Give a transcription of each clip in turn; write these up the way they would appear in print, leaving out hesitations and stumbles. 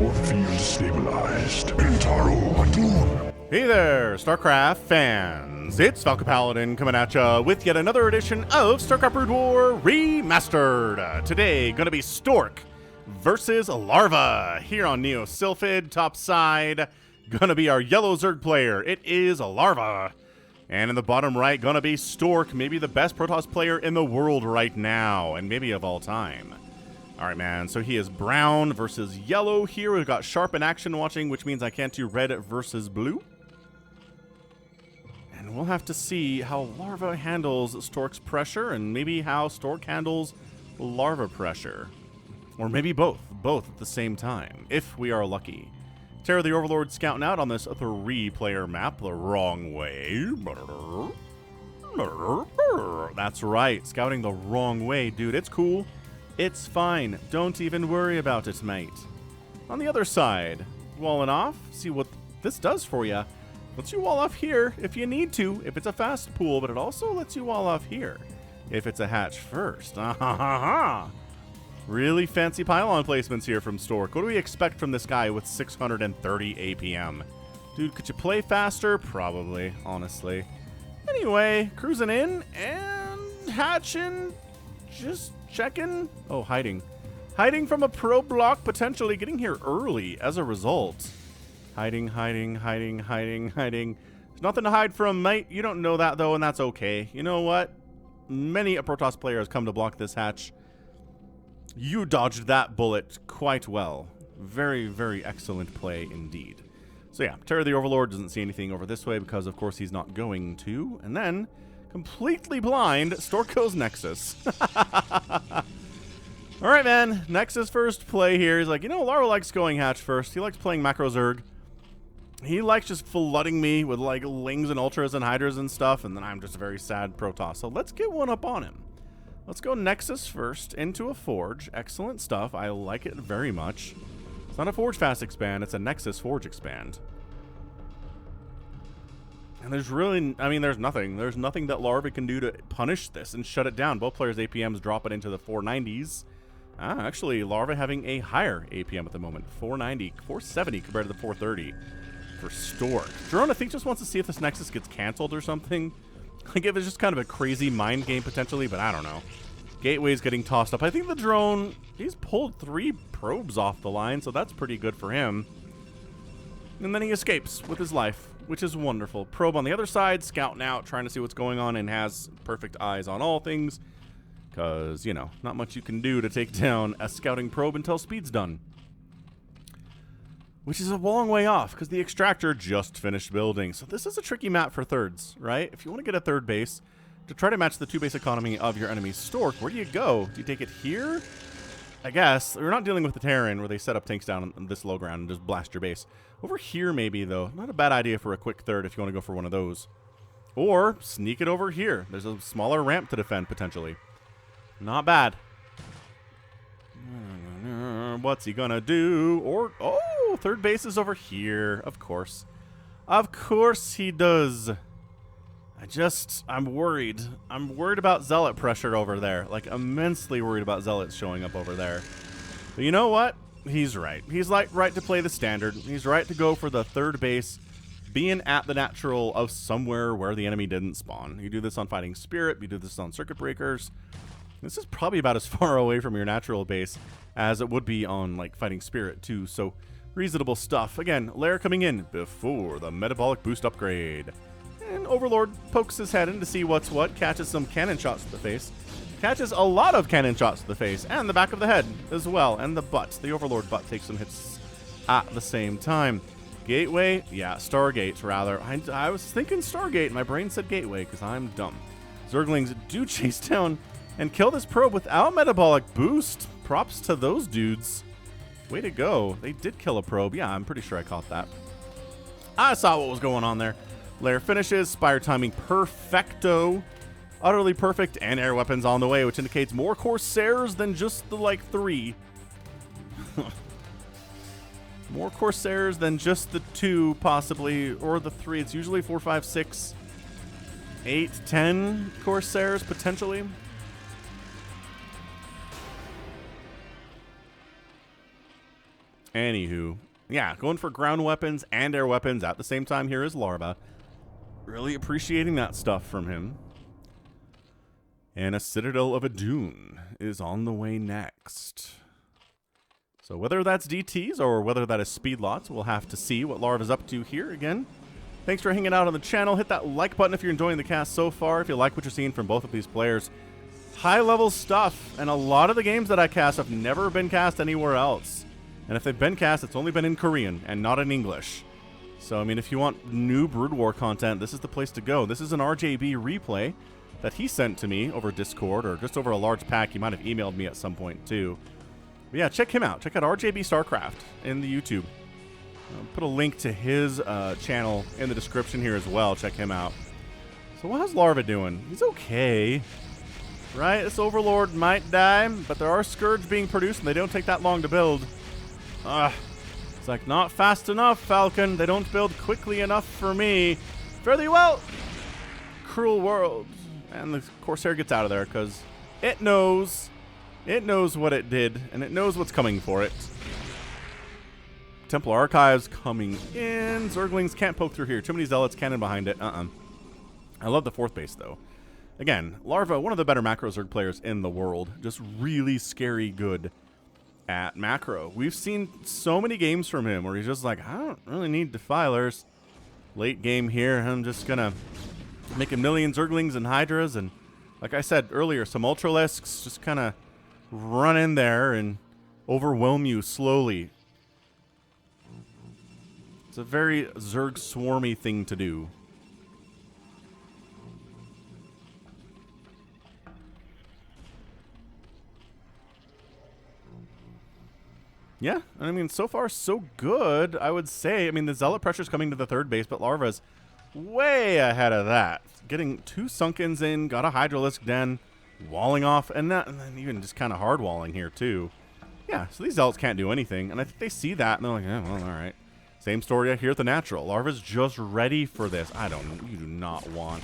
Your field stabilized. Intaro Atun. Hey there, StarCraft fans! It's Falcon Paladin coming at ya with yet another edition of StarCraft Brood War Remastered. Today, gonna be Stork versus Larva here on Neo Sylphid, top side. Gonna be our yellow Zerg player. It is Larva. And in the bottom right, gonna be Stork, maybe the best Protoss player in the world right now, and maybe of all time. Alright, man, so he is brown versus yellow here. We've got sharp in action watching, which means I can't do red versus blue. And we'll have to see how Larva handles Stork's pressure, and maybe how Stork handles Larva pressure. Or maybe both at the same time, if we are lucky. Terror the Overlord scouting out on this 3-player map the wrong way. That's right, scouting the wrong way, dude. It's cool. It's fine. Don't even worry about it, mate. On the other side, walling off. See what this does for you. Lets you wall off here if you need to, if it's a fast pool, but it also lets you wall off here if it's a hatch first. Really fancy pylon placements here from Stork. What do we expect from this guy with 630 APM? Dude, could you play faster? Probably, honestly. Anyway, cruising in and hatching. Just checking. Oh, hiding. Hiding from a probe block, potentially getting here early as a result. Hiding. There's nothing to hide from, mate. You don't know that, though, and that's okay. You know what? Many a Protoss player has come to block this hatch. You dodged that bullet quite well. Very, very excellent play indeed. So yeah, Terror the Overlord doesn't see anything over this way because, of course, he's not going to. And then, completely blind, Stork goes Nexus. Alright, man. Nexus first play here. He's like, you know, Larva likes going hatch first. He likes playing Macro Zerg. He likes just flooding me with, like, Lings and Ultras and Hydras and stuff. And then I'm just a very sad Protoss. So let's get one up on him. Let's go Nexus first into a Forge. Excellent stuff. I like it very much. It's not a Forge Fast Expand. It's a Nexus Forge Expand. And there's really, I mean, there's nothing. There's nothing that Larva can do to punish this and shut it down. Both players' APMs drop it into the 490s. Actually, Larva having a higher APM at the moment. 490, 470 compared to the 430 for Stork. Drone, I think, just wants to see if this Nexus gets canceled or something. Like, it was just kind of a crazy mind game, potentially, but I don't know. Gateway's getting tossed up. I think the drone, he's pulled 3 probes off the line, so that's pretty good for him. And then he escapes with his life, which is wonderful. Probe on the other side, scouting out, trying to see what's going on, and has perfect eyes on all things. Because, you know, not much you can do to take down a scouting probe until speed's done. Which is a long way off, because the extractor just finished building. So this is a tricky map for thirds, right? If you want to get a third base, to try to match the 2-base economy of your enemy's Stork, where do you go? Do you take it here? I guess. We're not dealing with the Terran, where they set up tanks down on this low ground and just blast your base. Over here, maybe, though. Not a bad idea for a quick third if you want to go for one of those. Or sneak it over here. There's a smaller ramp to defend, potentially. Not bad. What's he gonna do? Or, oh, third base is over here. Of course. Of course he does. I'm worried. I'm worried about Zealot pressure over there. Like, immensely worried about Zealots showing up over there. But you know what? He's right. He's like right to play the standard. He's right to go for the third base, being at the natural of somewhere where the enemy didn't spawn. You do this on Fighting Spirit. You do this on Circuit Breakers. This is probably about as far away from your natural base as it would be on, like, Fighting Spirit, too. So, reasonable stuff. Again, Lair coming in before the metabolic boost upgrade. And Overlord pokes his head in to see what's what, catches some cannon shots to the face. Catches a lot of cannon shots to the face, and the back of the head as well, and the butt. The Overlord butt takes some hits at the same time. Gateway? Yeah, Stargate, rather. I was thinking Stargate, my brain said Gateway, because I'm dumb. Zerglings do chase down and kill this probe without metabolic boost. Props to those dudes. Way to go. They did kill a probe. Yeah, I'm pretty sure I caught that. I saw what was going on there. Lair finishes. Spire timing perfecto. Utterly perfect. And air weapons on the way, which indicates more Corsairs than just the, like, 3. More Corsairs than just the 2, possibly. Or the 3. It's usually 4, 5, 6, 8, 10 Corsairs, potentially. Anywho, yeah, going for ground weapons and air weapons at the same time here is Larva. Really appreciating that stuff from him. And a Citadel of Adun is on the way next. So whether that's DTs or whether that is speed lots, we'll have to see what Larva's up to here again. Thanks for hanging out on the channel. Hit that like button if you're enjoying the cast so far. If you like what you're seeing from both of these players. High-level stuff, and a lot of the games that I cast have never been cast anywhere else. And if they've been cast, it's only been in Korean and not in English. So, I mean, if you want new Brood War content, this is the place to go. This is an RJB replay that he sent to me over Discord, or just over a large pack. He might have emailed me at some point, too. But yeah, check him out. Check out RJB StarCraft in the YouTube. I'll put a link to his channel in the description here as well. Check him out. So how's Larva doing? He's okay. Right? This Overlord might die, but there are Scourge being produced, and they don't take that long to build. It's like, not fast enough, Falcon. They don't build quickly enough for me. Fare thee well, cruel world. And the Corsair gets out of there, because it knows what it did, and it knows what's coming for it. Templar Archives coming in. Zerglings can't poke through here. Too many Zealots, cannon behind it. I love the 4th base, though. Again, Larva, one of the better macro Zerg players in the world. Just really scary good at macro. We've seen so many games from him where he's just like, I don't really need defilers. Late game here, I'm just going to make a million Zerglings and Hydras. And like I said earlier, some Ultralisks just kind of run in there and overwhelm you slowly. It's a very Zerg swarmy thing to do. Yeah, I mean, so far so good, I would say. I mean, the Zealot pressure's coming to the 3rd base, but Larva's way ahead of that. Getting 2 Sunkens in, got a Hydralisk Den, walling off, and then even just kind of hard walling here, too. Yeah, so these Zealots can't do anything, and I think they see that, and they're like, well, all right. Same story here at the Natural. Larva's just ready for this. You do not want.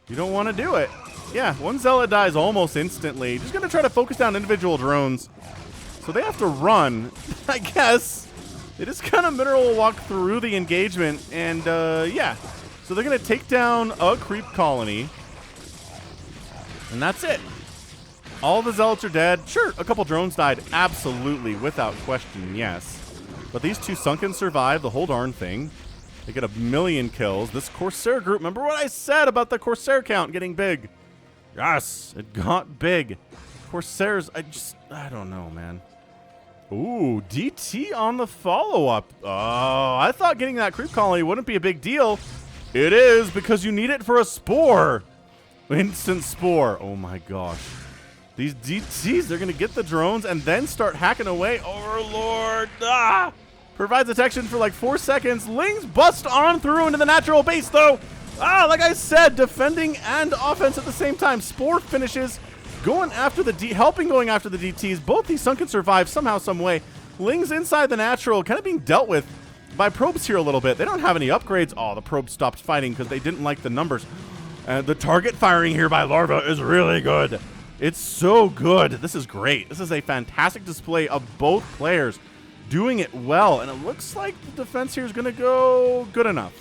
You don't want to do it. Yeah, 1 Zealot dies almost instantly. Just going to try to focus down individual drones. So they have to run, I guess. They just kind of mineral walk through the engagement, and yeah. So they're going to take down a creep colony, and that's it. All the Zealots are dead. Sure, a couple drones died, absolutely, without question, yes. But these 2 Sunken survive the whole darn thing. They get a million kills. This Corsair group, remember what I said about the Corsair count getting big? Yes, it got big. Corsairs, I don't know, man. Ooh, DT on the follow-up. Oh, I thought getting that creep colony wouldn't be a big deal. It is, because you need it for a spore. Instant spore. Oh my gosh. These DTs, they're going to get the drones and then start hacking away. Overlord. Provides detection for like 4 seconds. Lings bust on through into the natural base, though. Like I said, defending and offense at the same time. Spore finishes. Going after the going after the DTs. Both these Sunken survive somehow, some way. Lings inside the natural, kind of being dealt with by probes here a little bit. They don't have any upgrades. Oh, the probes stopped fighting because they didn't like the numbers. The target firing here by Larva is really good. It's so good. This is great. This is a fantastic display of both players doing it well. And it looks like the defense here is going to go good enough.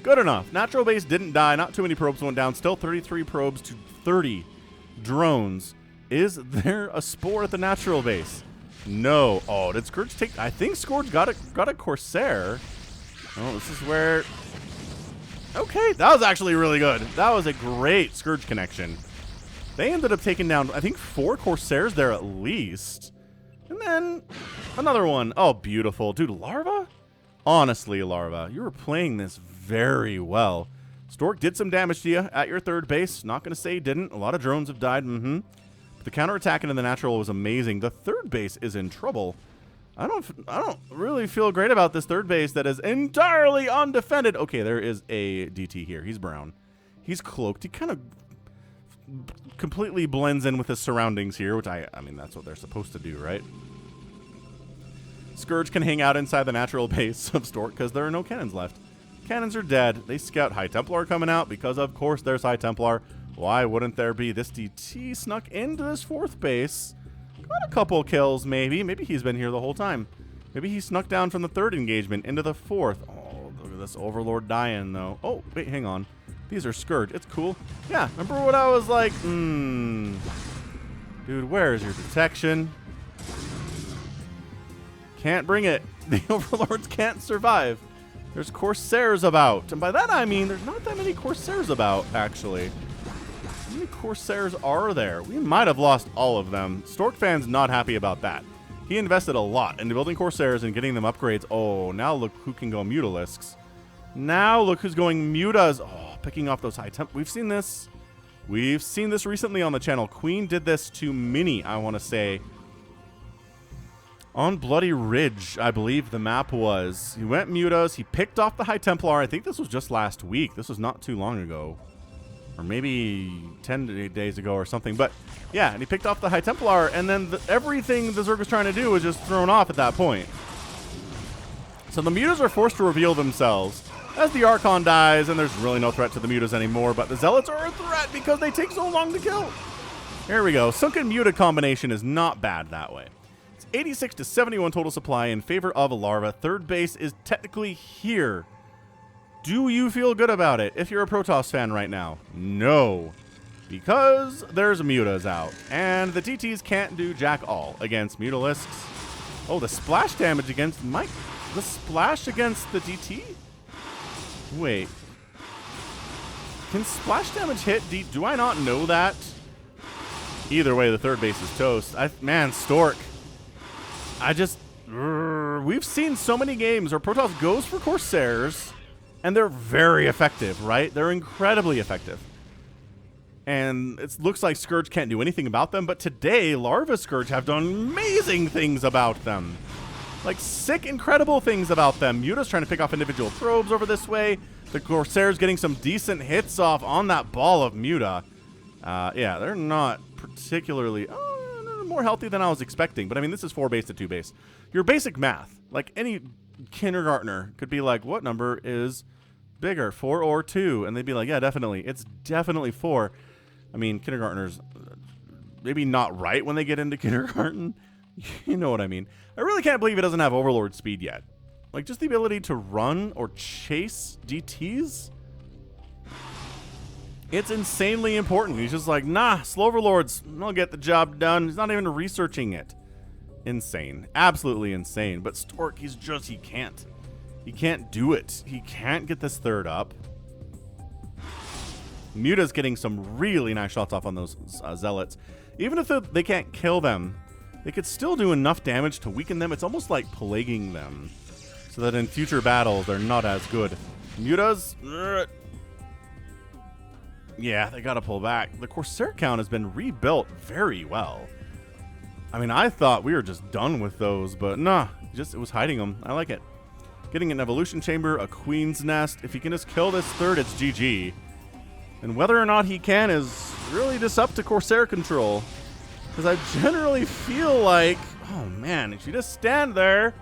Good enough. Natural base didn't die. Not too many probes went down. Still 33 probes to 30 drones. Is there a spore at the natural base? No. Oh, did Scourge take... I think Scourge got a Corsair. Oh, this is where... Okay, that was actually really good. That was a great Scourge connection. They ended up taking down, I think, 4 Corsairs there at least. And then another one. Oh, beautiful. Dude, Larva? Honestly, Larva, you were playing this very well. Stork did some damage to you at your 3rd base. Not going to say he didn't. A lot of drones have died. But the counterattack into the natural was amazing. The 3rd base is in trouble. I don't really feel great about this 3rd base that is entirely undefended. Okay, there is a DT here. He's brown. He's cloaked. He kind of completely blends in with his surroundings here, which I mean, that's what they're supposed to do, right? Scourge can hang out inside the natural base of Stork because there are no cannons left. Cannons are dead. They scout High Templar coming out because, of course, there's High Templar. Why wouldn't there be? This DT snuck into this 4th base. Got a couple kills, maybe. Maybe he's been here the whole time. Maybe he snuck down from the 3rd engagement into the 4th. Oh, look at this Overlord dying, though. Oh, wait, hang on. These are Scourge. It's cool. Yeah, remember what I was like? Dude, where is your detection? Can't bring it. The Overlords can't survive. There's Corsairs about. And by that I mean there's not that many Corsairs about, actually. How many Corsairs are there? We might have lost all of them. Stork fan's not happy about that. He invested a lot into building Corsairs and getting them upgrades. Oh, now look who can go Mutalisks. Now look who's going Mutas. Oh, picking off those high temp. We've seen this. We've seen this recently on the channel. Queen did this to Mini, I want to say. On Bloody Ridge, I believe the map was. He went Mutas. He picked off the High Templar. I think this was just last week. This was not too long ago. Or maybe 10 days ago or something. But, yeah, and he picked off the High Templar, and then everything the Zerg was trying to do was just thrown off at that point. So the Mutas are forced to reveal themselves as the Archon dies, and there's really no threat to the Mutas anymore. But the Zealots are a threat because they take so long to kill. There we go. Sunken Muta combination is not bad that way. 86 to 71 total supply in favor of Larva. 3rd base is technically here. Do you feel good about it if you're a Protoss fan right now? No. Because there's Mutas out. And the TTs can't do jack all against Mutalisks. Oh, the splash damage against Mike. The splash against the DT? Wait. Can splash damage hit D? Do I not know that? Either way, the 3rd base is toast. Man, Stork. We've seen so many games where Protoss goes for Corsairs, and they're very effective, right? They're incredibly effective. And it looks like Scourge can't do anything about them, but today, Larva Scourge have done amazing things about them. Like, sick, incredible things about them. Muta's trying to pick off individual probes over this way. The Corsairs getting some decent hits off on that ball of Muta. Yeah, they're not particularly... more healthy than I was expecting, but I mean, this is 4 base to 2 base. Your basic math, like any kindergartner could be like, what number is bigger, 4 or 2? And they'd be like, yeah, definitely. It's definitely 4. I mean, kindergartners, maybe not right when they get into kindergarten. You know what I mean. I really can't believe it doesn't have Overlord speed yet. Like, just the ability to run or chase DTs. It's insanely important. He's just like, nah, slow Overlords, I'll get the job done. He's not even researching it. Insane. Absolutely insane. But Stork, he can't. He can't do it. He can't get this 3rd up. Muta's getting some really nice shots off on those Zealots. Even if they can't kill them, they could still do enough damage to weaken them. It's almost like plaguing them so that in future battles, they're not as good. Mutas... yeah, they gotta pull back. The Corsair count has been rebuilt very well. I mean, I thought we were just done with those, but nah, it was hiding them. I like it. Getting an Evolution Chamber, a Queen's Nest. If he can just kill this 3rd, it's GG. And whether or not he can is really just up to Corsair control. Because I generally feel like, oh man, if you just stand there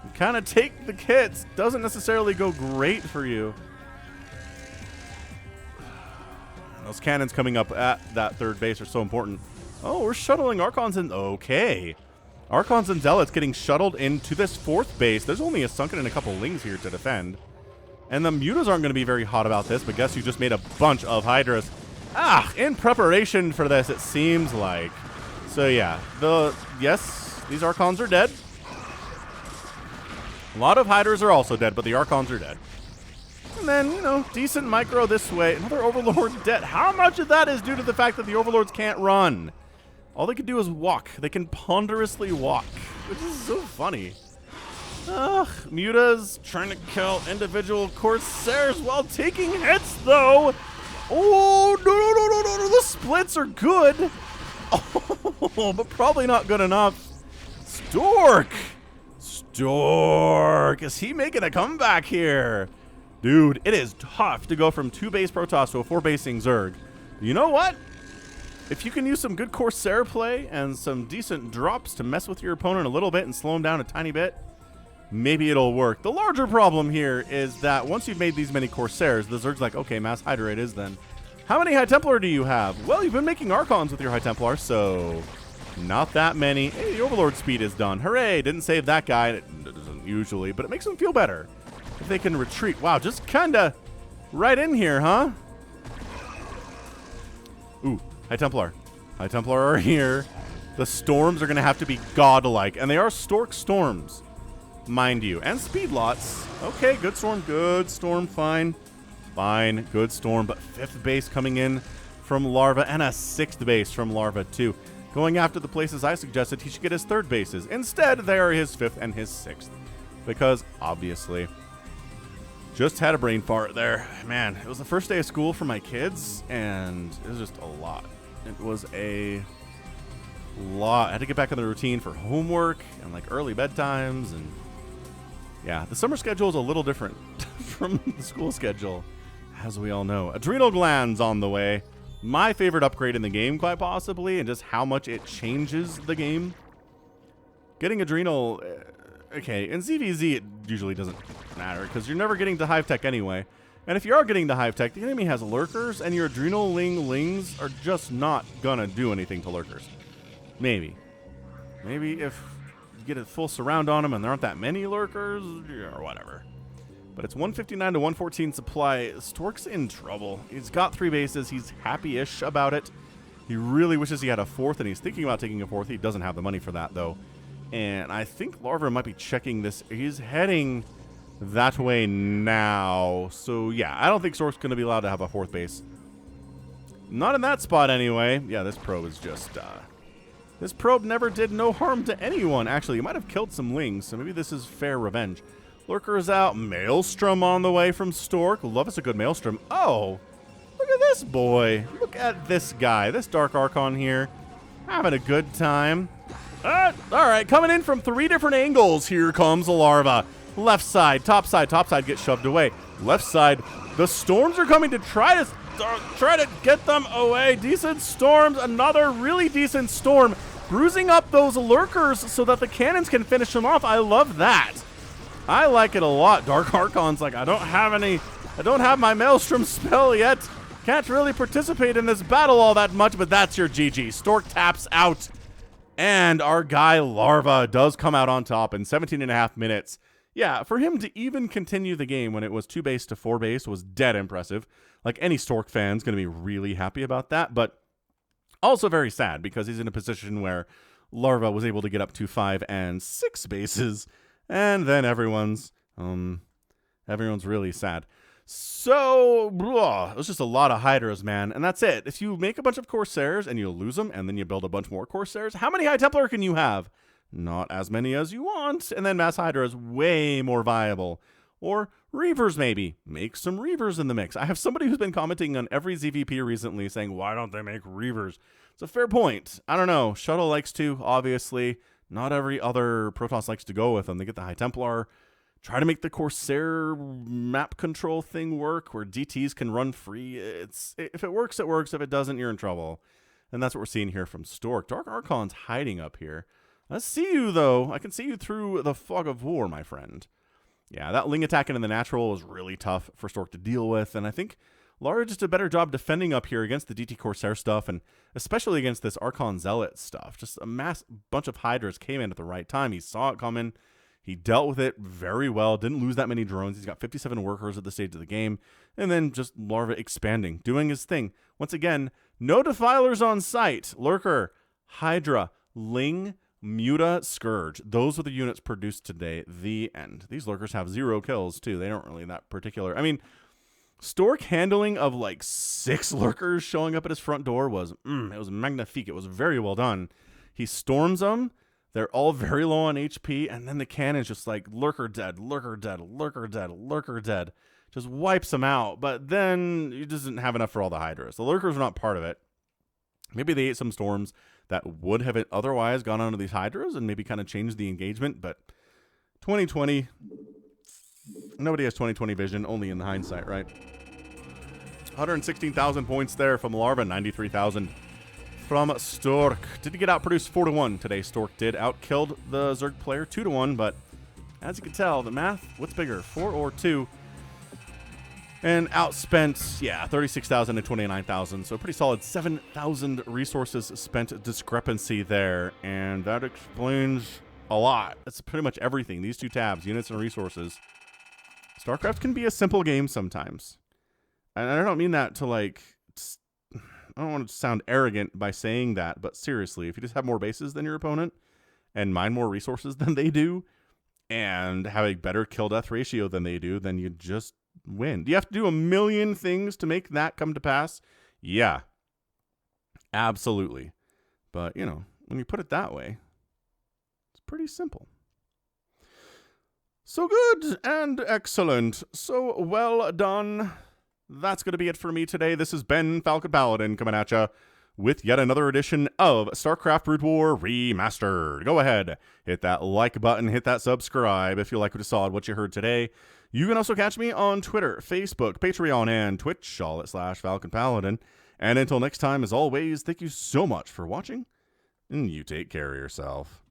and kind of take the kits, doesn't necessarily go great for you. Those cannons coming up at that 3rd base are so important. Oh, we're shuttling Archons in. Okay. Archons and Zealots getting shuttled into this 4th base. There's only a Sunken and a couple Lings here to defend. And the Mutas aren't going to be very hot about this, but guess who just made a bunch of Hydras? In preparation for this, it seems like. So yeah, yes, these Archons are dead. A lot of Hydras are also dead, but the Archons are dead. And then, you know, decent micro this way. Another Overlord dead. How much of that is due to the fact that the Overlords can't run? All they can do is walk. They can ponderously walk, which is so funny. Muta's trying to kill individual Corsairs while taking hits, though. Oh, no. The splits are good. Oh, but probably not good enough. Stork. Is he making a comeback here? Dude, it is tough to go from 2 base Protoss to a 4 basing Zerg. You know what? If you can use some good Corsair play and some decent drops to mess with your opponent a little bit and slow him down a tiny bit, maybe it'll work. The larger problem here is that once you've made these many Corsairs, the Zerg's like, okay, Mass Hydra it is then. How many High Templar do you have? Well, you've been making Archons with your High Templar, so Not that many. Hey, the Overlord speed is done. Hooray! Didn't save that guy. It doesn't usually, but it makes them feel better if they can retreat. Wow, just kind of right in here, huh? Ooh, High Templar. High Templar are here. The storms are going to have to be godlike, and they are Stork storms, mind you, and speed lots. Okay, good storm, fine. Fine, good storm, but 5th base coming in from Larva, and a 6th base from Larva, too. Going after the places I suggested he should get his 3rd bases. Instead, they are his 5th and his 6th. Because, obviously, just had a brain fart there. Man, it was the first day of school for my kids, and it was just a lot. It was a lot. I had to get back in the routine for homework and, like, early bedtimes, and yeah, the summer schedule is a little different from the school schedule, as we all know. Adrenal glands on the way. My favorite upgrade in the game, quite possibly, and just how much it changes the game. Getting Adrenal, okay, in ZVZ it usually doesn't matter, because you're never getting to Hive Tech anyway. And if you are getting to Hive Tech, the enemy has Lurkers, and your Adrenal Lings are just not gonna do anything to Lurkers. Maybe. Maybe if you get a full surround on them and there aren't that many Lurkers, or whatever. But it's 159 to 114 supply. Stork's in trouble. He's got 3 bases. He's happy-ish about it. He really wishes he had a 4th, and he's thinking about taking a 4th. He doesn't have the money for that, though. And I think Larva might be checking this. He's heading that way now. So, yeah, I don't think Stork's going to be allowed to have a 4th base. Not in that spot, anyway. Yeah, this probe is just... this probe never did no harm to anyone. Actually, he might have killed some Lings, so maybe this is fair revenge. Lurker is out. Maelstrom on the way from Stork. Love us a good Maelstrom. Oh, look at this boy. Look at this guy. This Dark Archon here. Having a good time. All right, coming in from 3 different angles. Here comes a Larva. Left side, top side gets shoved away. Left side, the storms are coming to try to get them away. Decent storms. Another really decent storm. Bruising up those Lurkers so that the cannons can finish them off. I love that. I like it a lot. Dark Archon's like, I don't have my Maelstrom spell yet. Can't really participate in this battle all that much, but that's your GG. Stork taps out. And our guy Larva does come out on top in 17.5 minutes. Yeah, for him to even continue the game when it was 2 base to 4 base was dead impressive. Like, any Stork fan's going to be really happy about that, but also very sad because he's in a position where Larva was able to get up to 5 and 6 bases. And then everyone's really sad. So, it was just a lot of Hydras, man. And that's it. If you make a bunch of Corsairs and you lose them, and then you build a bunch more Corsairs, how many High Templar can you have? Not as many as you want. And then Mass Hydra is way more viable. Or Reavers, maybe. Make some Reavers in the mix. I have somebody who's been commenting on every ZVP recently saying, why don't they make Reavers? It's a fair point. I don't know. Shuttle likes to, obviously. Not every other Protoss likes to go with them. They get the High Templar. Try to make the Corsair map control thing work where DTs can run free. If it works, it works. If it doesn't, you're in trouble. And that's what we're seeing here from Stork. Dark Archon's hiding up here. I see you, though. I can see you through the fog of war, my friend. Yeah, that Ling attack into the natural was really tough for Stork to deal with. And I think Larva just did a better job defending up here against the DT Corsair stuff, and especially against this Archon Zealot stuff. Just a bunch of Hydras came in at the right time. He saw it coming. He dealt with it very well. Didn't lose that many drones. He's got 57 workers at the stage of the game. And then just Larva expanding, doing his thing. Once again, no defilers on site. Lurker, Hydra, Ling, Muta, Scourge. Those are the units produced today. The end. These Lurkers have 0 kills, too. They aren't really that particular. I mean, Stork handling of like 6 Lurkers showing up at his front door was, it was magnifique. It was very well done. He storms them. They're all very low on HP, and then the cannon's just like, Lurker dead, Lurker dead, Lurker dead, Lurker dead. Just wipes them out, but then he doesn't have enough for all the Hydras. The Lurkers are not part of it. Maybe they ate some storms that would have otherwise gone onto these Hydras and maybe kind of changed the engagement, but 2020, nobody has 2020 vision, only in the hindsight, right? 116,000 points there from Larva, 93,000 from Stork. Did he get outproduced 4-1 today? Stork did. Outkilled the Zerg player 2-1, but as you can tell, the math, what's bigger, 4 or 2? And outspent, yeah, 36,000 and 29,000. So pretty solid 7,000 resources spent discrepancy there. And that explains a lot. That's pretty much everything. These two tabs, units and resources. StarCraft can be a simple game sometimes. And I don't mean that to like, I don't want to sound arrogant by saying that, but seriously, if you just have more bases than your opponent and mine more resources than they do and have a better kill-death ratio than they do, then you just win. Do you have to do a million things to make that come to pass? Yeah, absolutely. But, you know, when you put it that way, it's pretty simple. So good and excellent. So well done. That's going to be it for me today. This has been Falcon Paladin coming at you with yet another edition of StarCraft Brood War Remastered. Go ahead, hit that like button, hit that subscribe if you like what you saw and what you heard today. You can also catch me on Twitter, Facebook, Patreon, and Twitch, all at /Falcon Paladin. And until next time, as always, thank you so much for watching, and you take care of yourself.